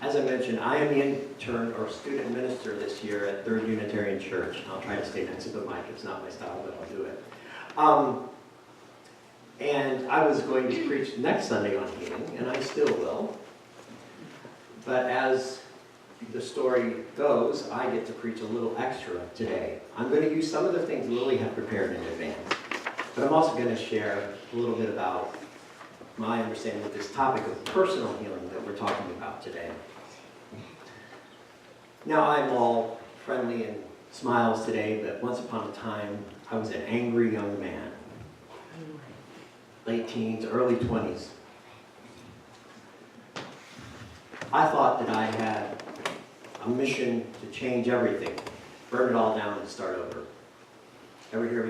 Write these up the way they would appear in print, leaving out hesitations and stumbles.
As I mentioned, I am the intern or student minister this year at Third Unitarian Church. I'll try to stay next to the mic. It's not my style, but I'll do it. And I was going to preach next Sunday on healing, and I still will. But as the story goes, I get to preach a little extra today. I'm going to use some of the things Lily had prepared in advance, but I'm also going to share a little bit about my understanding of this topic of personal healing that we're talking about today. Now, I'm all friendly and smiles today, but once upon a time, I was an angry young man. Late teens, early 20s. I thought that I had a mission to change everything, burn it all down and start over. Ever hear of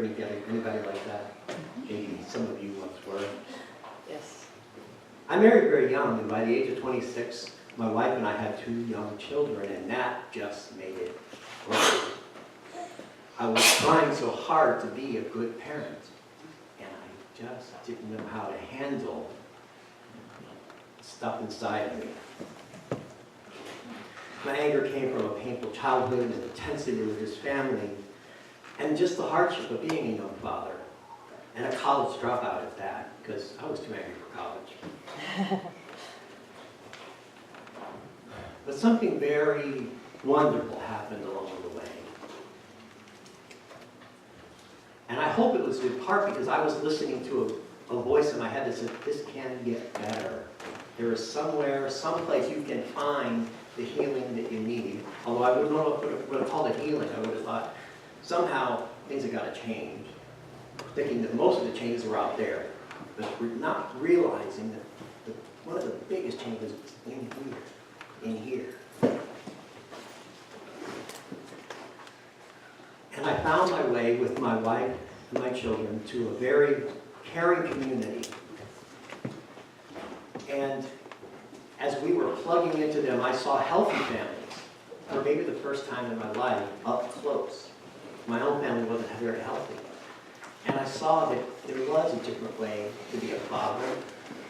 anybody like that? Maybe some of you once were. Yes. I married very young, and by the age of 26, my wife and I had 2 young children, and that just made it worse. I was trying so hard to be a good parent, and I just didn't know how to handle stuff inside of me. My anger came from a painful childhood and an intensely religious family, and just the hardship of being a young father, and a college dropout at that, because I was too angry for college. But something very wonderful happened along the way. And I hope it was in part because I was listening to a voice in my head that said, this can get better. There is somewhere, someplace you can find the healing that you need. Although I wouldn't know if I would have called it healing. I would have thought, somehow things have got to change. Thinking that most of the changes were out there. But we're not realizing that one of the biggest changes is in here. In here. And I found my way with my wife and my children to a very caring community. And as we were plugging into them, I saw healthy families, for maybe the first time in my life, up close. My own family wasn't very healthy. And I saw that there was a different way to be a father,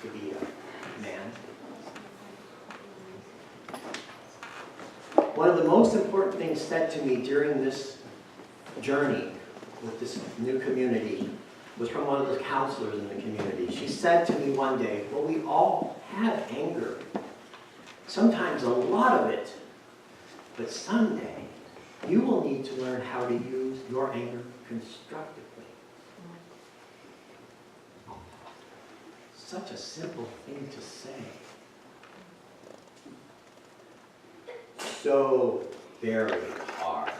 to be a man. One of the most important things said to me during this journey with this new community was from one of the counselors in the community. She said to me one day, well, we all have anger. Sometimes a lot of it. But someday, you will need to learn how to use your anger constructively. Such a simple thing to say. So very hard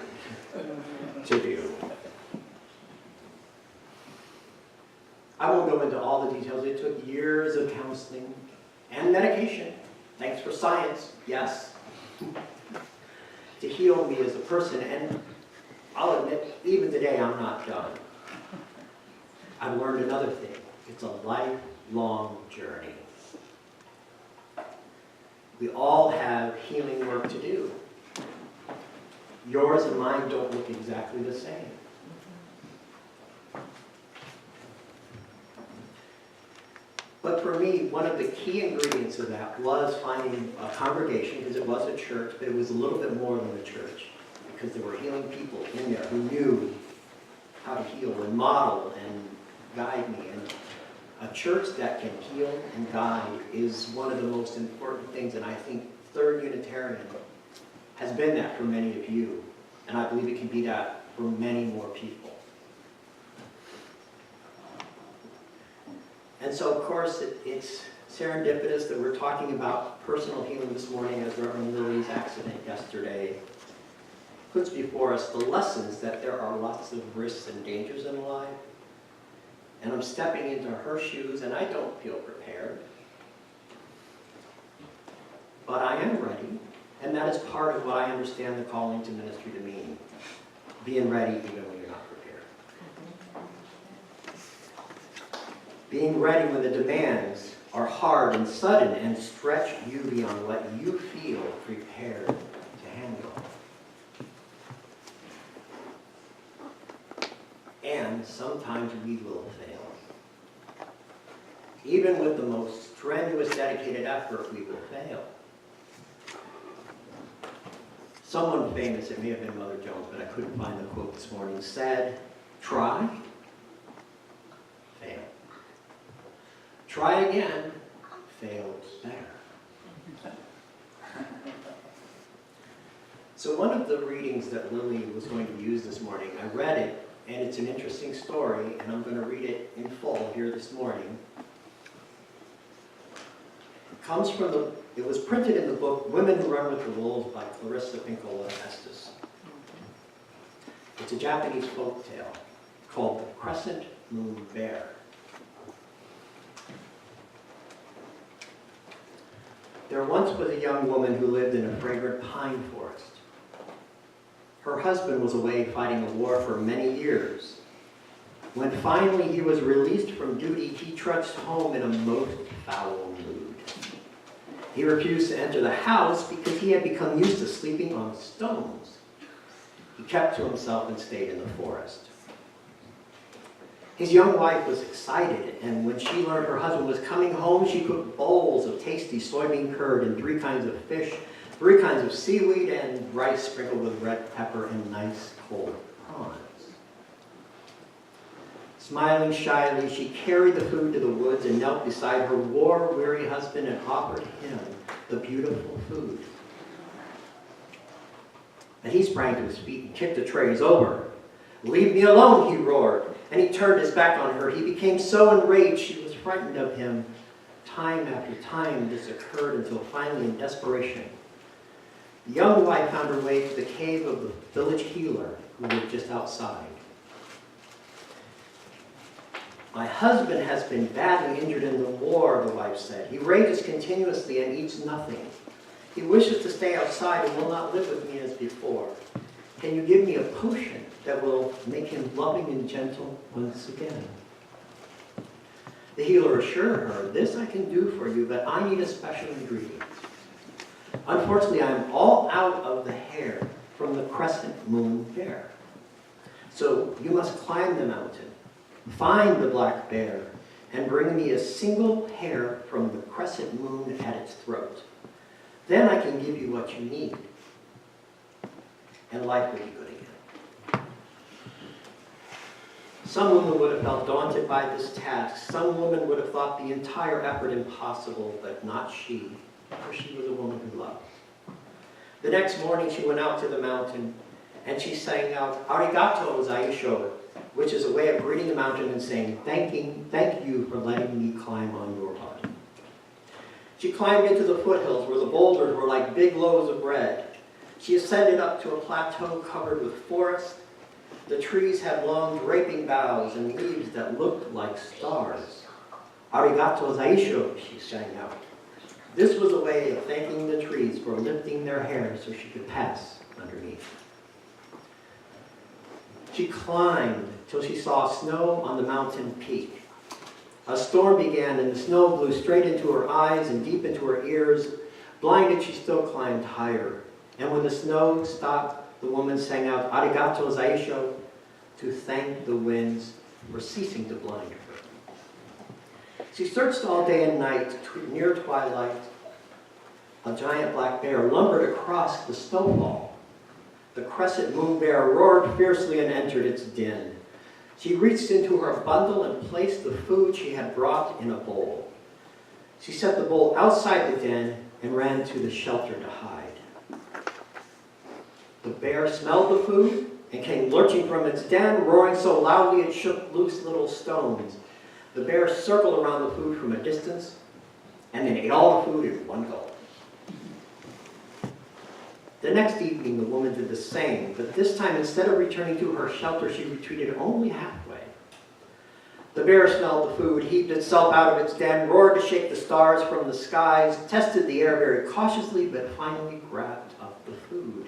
to do. I won't go into all the details. It took years of counseling and medication. Thanks for science, yes. To heal me as a person, and I'll admit, even today I'm not done. I've learned another thing. It's a lifelong journey. We all have healing work to do. Yours and mine don't look exactly the same. But for me, one of the key ingredients of that was finding a congregation, because it was a church, but it was a little bit more than a church, because there were healing people in there who knew how to heal and model and guide me. And a church that can heal and guide is one of the most important things, and I think Third Unitarian has been that for many of you, and I believe it can be that for many more people. And so, of course, it's serendipitous that we're talking about personal healing this morning, as Reverend Lily's accident yesterday puts before us the lessons that there are lots of risks and dangers in life. And I'm stepping into her shoes, and I don't feel prepared. But I am ready, and that is part of what I understand the calling to ministry to mean. Being ready even when you're not prepared. Being ready when the demands are hard and sudden and stretch you beyond what you feel prepared to handle. And sometimes we will fail. Even with the most strenuous, dedicated effort, we will fail. Someone famous, it may have been Mother Jones, but I couldn't find the quote this morning, said, try, fail. Try again, fail better. So one of the readings that Lily was going to use this morning, I read it, and it's an interesting story, and I'm going to read it in full here this morning. It comes from it was printed in the book Women Who Run with the Wolves by Clarissa Pinkola Estes. It's a Japanese folk tale called The Crescent Moon Bear. There once was a young woman who lived in a fragrant pine forest. Her husband was away fighting a war for many years. When finally he was released from duty, he trudged home in a most foul mood. He refused to enter the house because he had become used to sleeping on stones. He kept to himself and stayed in the forest. His young wife was excited, and when she learned her husband was coming home, she cooked bowls of tasty soybean curd and 3 kinds of fish, 3 kinds of seaweed, and rice sprinkled with red pepper and nice cold prawns. Smiling shyly, she carried the food to the woods and knelt beside her war-weary husband and offered him the beautiful food. But he sprang to his feet and kicked the trays over. "Leave me alone," he roared, and he turned his back on her. He became so enraged she was frightened of him. Time after time this occurred until finally, in desperation, the young wife found her way to the cave of the village healer who lived just outside. "My husband has been badly injured in the war," the wife said. "He rages continuously and eats nothing. He wishes to stay outside and will not live with me as before. Can you give me a potion that will make him loving and gentle once again?" The healer assured her, "This I can do for you, but I need a special ingredient. Unfortunately, I am all out of the hair from the Crescent Moon Bear. So you must climb the mountain, find the black bear, and bring me a single hair from the crescent moon at its throat. Then I can give you what you need, and life will be good again." Some women would have felt daunted by this task. Some women would have thought the entire effort impossible, but not she, for she was a woman who loved. The next morning she went out to the mountain, and she sang out, "Arigato zaisho," which is a way of greeting the mountain and saying, thank you for letting me climb on your body. She climbed into the foothills where the boulders were like big loaves of bread. She ascended up to a plateau covered with forest. The trees had long draping boughs and leaves that looked like stars. "Arigato zaisho," she sang out. This was a way of thanking the trees for lifting their hair so she could pass underneath. She climbed till she saw snow on the mountain peak. A storm began and the snow blew straight into her eyes and deep into her ears. Blinded, she still climbed higher. And when the snow stopped, the woman sang out, "Arigato zaisho," to thank the winds for ceasing to blind her. She searched all day and night. Near twilight, a giant black bear lumbered across the snowfall. The crescent moon bear roared fiercely and entered its den. She reached into her bundle and placed the food she had brought in a bowl. She set the bowl outside the den and ran to the shelter to hide. The bear smelled the food and came lurching from its den, roaring so loudly it shook loose little stones. The bear circled around the food from a distance and then ate all the food in one gulp. The next evening, the woman did the same, but this time, instead of returning to her shelter, she retreated only halfway. The bear smelled the food, heaved itself out of its den, roared to shake the stars from the skies, tested the air very cautiously, but finally grabbed up the food.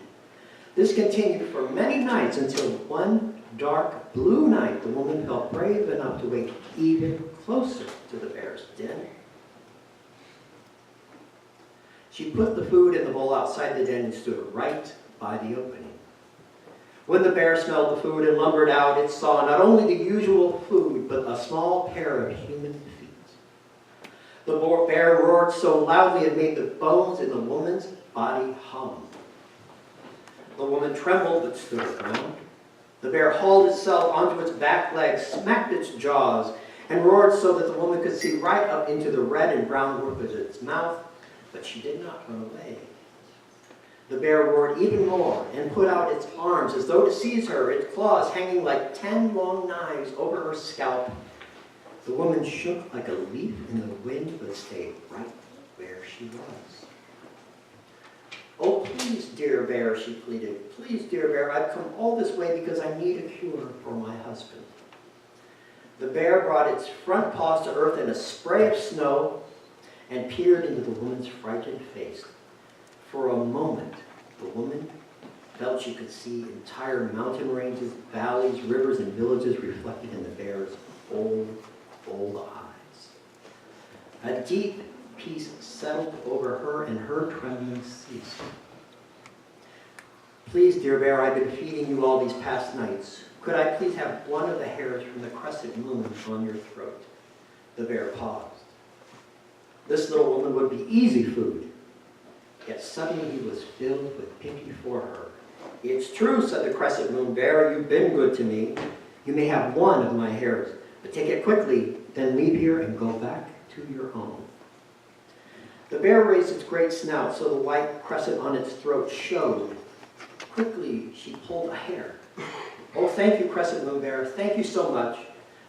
This continued for many nights until one dark blue night, the woman felt brave enough to wait even closer to the bear's den. She put the food in the bowl outside the den and stood right by the opening. When the bear smelled the food and lumbered out, it saw not only the usual food, but a small pair of human feet. The bear roared so loudly it made the bones in the woman's body hum. The woman trembled but stood her ground. The bear hauled itself onto its back legs, smacked its jaws, and roared so that the woman could see right up into the red and brown work of its mouth, but she did not run away. The bear roared even more and put out its arms as though to seize her, its claws hanging like 10 long knives over her scalp. The woman shook like a leaf in the wind, but stayed right where she was. "Oh, please, dear bear," she pleaded. "Please, dear bear, I've come all this way because I need a cure for my husband." The bear brought its front paws to earth in a spray of snow and peered into the woman's frightened face. For a moment, the woman felt she could see entire mountain ranges, valleys, rivers, and villages reflected in the bear's old eyes. A deep peace settled over her, and her trembling ceased. "Please, dear bear, I've been feeding you all these past nights. Could I please have one of the hairs from the crescent moon on your throat?" The bear paused. This little woman would be easy food. Yet suddenly he was filled with pity for her. "It's true," said the crescent moon bear. "You've been good to me. You may have one of my hairs, but take it quickly, then leave here and go back to your home." The bear raised its great snout so the white crescent on its throat showed. Quickly, she pulled a hair. "Oh, thank you, crescent moon bear. Thank you so much."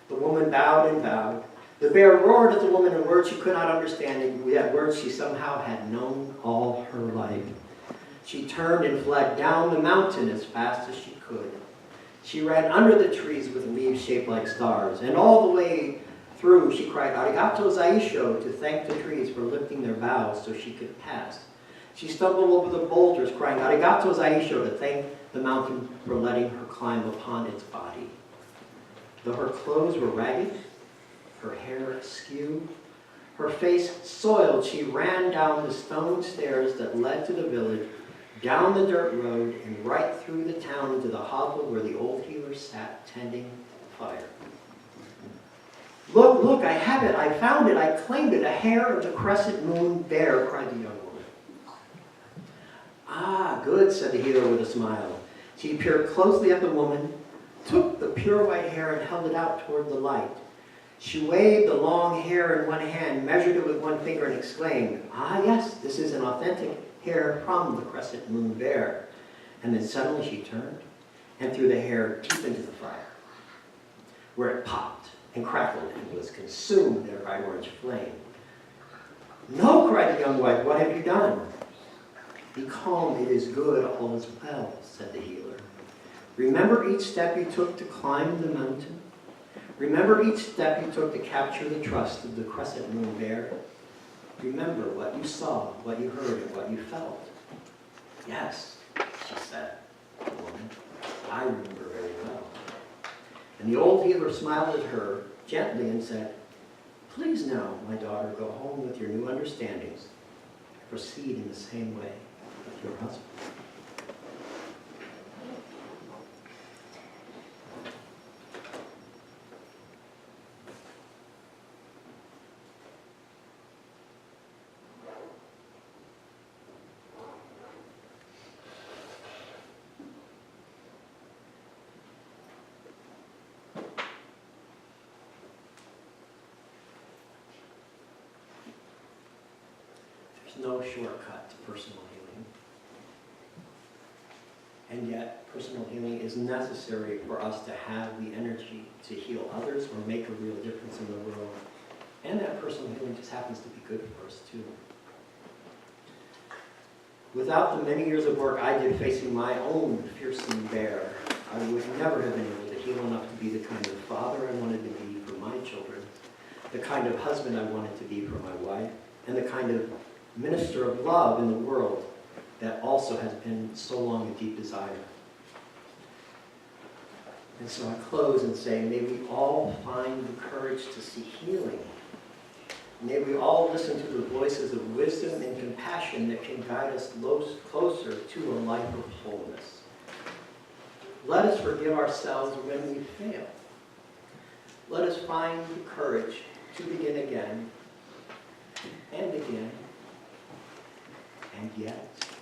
The woman bowed and bowed. The bear roared at the woman in words she could not understand, and yet words she somehow had known all her life. She turned and fled down the mountain as fast as she could. She ran under the trees with leaves shaped like stars, and all the way through she cried "Arigato Zaisho" to thank the trees for lifting their boughs so she could pass. She stumbled over the boulders crying "Arigato Zaisho" to thank the mountain for letting her climb upon its body. Though her clothes were ragged, her hair askew, her face soiled, she ran down the stone stairs that led to the village, down the dirt road, and right through the town into the hovel where the old healer sat tending the fire. "Look, look, I have it, I found it, I claimed it, a hair of the crescent moon bear," cried the young woman. "Ah, good," said the healer with a smile. She peered closely at the woman, took the pure white hair and held it out toward the light. She waved the long hair in one hand, measured it with one finger, and exclaimed, "Ah, yes, this is an authentic hair from the crescent moon bear." And then suddenly she turned and threw the hair deep into the fire, where it popped and crackled and was consumed in a bright orange flame. "No," cried the young wife, "what have you done?" "Be calm, it is good, all is well," said the healer. "Remember each step you took to climb the mountain? Remember each step you took to capture the trust of the crescent moon bear? Remember what you saw, what you heard, and what you felt." "Yes," she said, the woman, "I remember very well." And the old healer smiled at her gently and said, "Please now, my daughter, go home with your new understandings and proceed in the same way with your husband." No shortcut to personal healing. And yet, personal healing is necessary for us to have the energy to heal others or make a real difference in the world. And that personal healing just happens to be good for us, too. Without the many years of work I did facing my own fearsome bear, I would never have been able to heal enough to be the kind of father I wanted to be for my children, the kind of husband I wanted to be for my wife, and the kind of minister of love in the world that also has been so long a deep desire. And so I close and say, may we all find the courage to seek healing. May we all listen to the voices of wisdom and compassion that can guide us closer to a life of wholeness. Let us forgive ourselves when we fail. Let us find the courage to begin again and again and yet